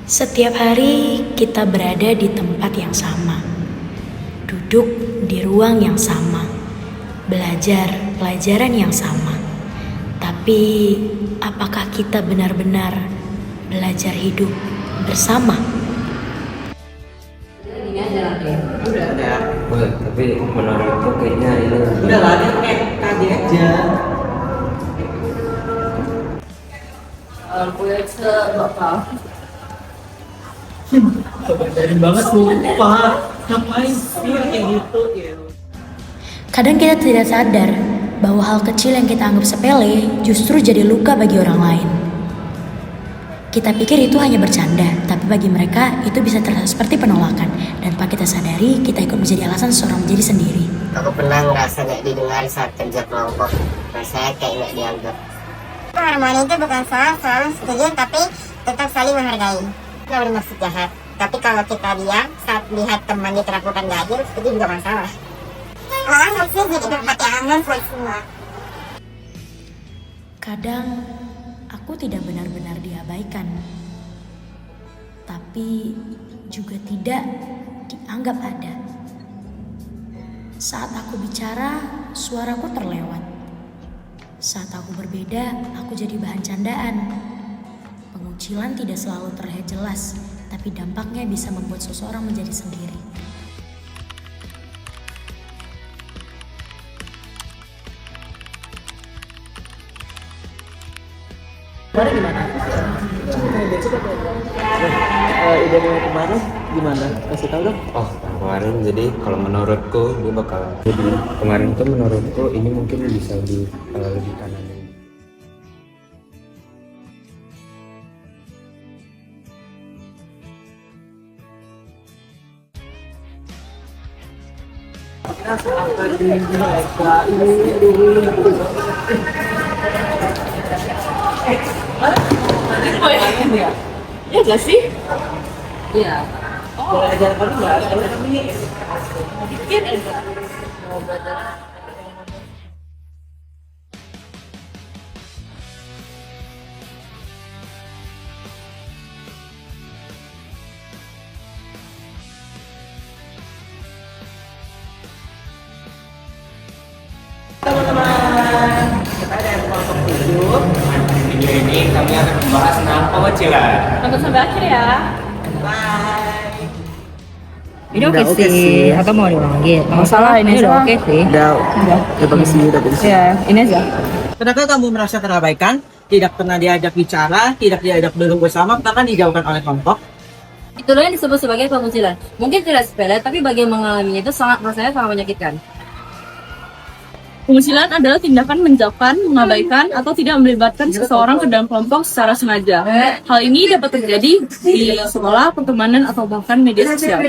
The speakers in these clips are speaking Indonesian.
Setiap hari kita berada di tempat yang sama, duduk di ruang yang sama, belajar pelajaran yang sama. Tapi apakah kita benar-benar belajar hidup bersama? Boleh, tapi menurutku kayaknya ini Udah lah, dia tadi aja. Dari banget lupa. Ngapain sih kayak gitu ya? Kadang kita tidak sadar bahwa hal kecil yang kita anggap sepele justru jadi luka bagi orang lain. Kita pikir itu hanya bercanda, tapi bagi mereka itu bisa terasa seperti penolakan. Dan tanpa kita sadari, kita ikut menjadi alasan seseorang menjadi sendiri. Aku pernah ngerasa gak didengar saat kerja kelompok. Rasanya kayak gak dianggap. Harmoni itu bukan salah, selalu setuju, tapi tetap saling menghargai. Gak bermaksud jahat. Tapi kalau kita diam saat lihat teman diperlakukan gak adil, itu juga masalah. Malah harusnya jadi tempat yang aman buat semua. Kadang aku tidak benar-benar diabaikan, tapi juga tidak dianggap ada. Saat aku bicara, suaraku terlewat. Saat aku berbeda, aku jadi bahan candaan. Pengucilan tidak selalu terlihat jelas, tapi dampaknya bisa membuat seseorang menjadi sendiri. Kemarin gimana? Ide mulai kemarin gimana? Kasih tahu dong. Oh, kemarin jadi kalau menurutku ini bakal jadi kemarin tuh menurutku ini mungkin bisa lebih kanan. Iya gak sih? Iya. Belajar kami nggak? Kami Bikin aja. Mau belajar. teman-teman, kita ada kelompok 7. Video ini kami akan membahas tentang pengucilan. Tonton sampai akhir ya. Bye. Ini oke sih, atau mau dipanggil? Nggak masalah, ini udah oke sih. Udah. Ya bagus sih, udah bagus. Ya, ini aja. Pernahkah kamu merasa terabaikan? Tidak pernah diajak bicara, tidak diajak duduk bersama, bahkan dijauhkan oleh kelompok? Itulah yang disebut sebagai pengucilan. Mungkin tidak sepele, tapi bagi yang mengalaminya itu rasanya sangat menyakitkan. Pengucilan adalah tindakan menjauhkan, mengabaikan, atau tidak melibatkan seseorang ke dalam kelompok secara sengaja. Hal ini dapat terjadi di sekolah, pertemanan, atau bahkan media sosial.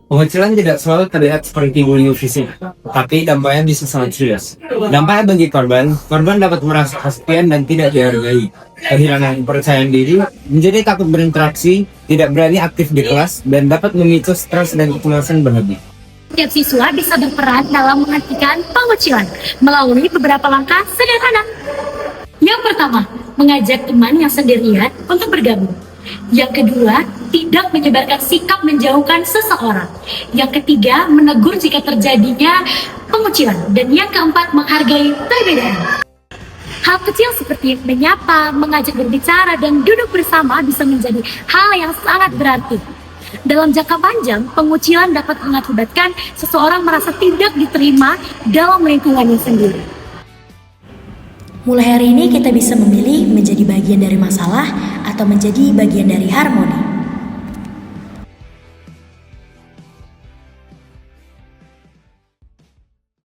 Pengucilan tidak selalu terlihat seperti bullying fisik, tapi dampaknya bisa sangat serius. Dampaknya bagi korban dapat merasa kesepian dan tidak dihargai. Kehilangan kepercayaan diri, menjadi takut berinteraksi, tidak berani aktif di kelas, dan dapat memicu stres dan kecemasan berlebih. Setiap siswa bisa berperan dalam menghentikan pengucilan melalui beberapa langkah sederhana. Yang pertama, mengajak teman yang sendirian untuk bergabung. Yang kedua, tidak menyebarkan sikap menjauhkan seseorang. Yang ketiga, menegur jika terjadinya pengucilan. Dan yang keempat, menghargai perbedaan. Hal kecil seperti menyapa, mengajak berbicara, dan duduk bersama bisa menjadi hal yang sangat berarti. Dalam jangka panjang, pengucilan dapat mengakibatkan seseorang merasa tidak diterima dalam lingkungannya sendiri. Mulai hari ini kita bisa memilih menjadi bagian dari masalah atau menjadi bagian dari harmoni.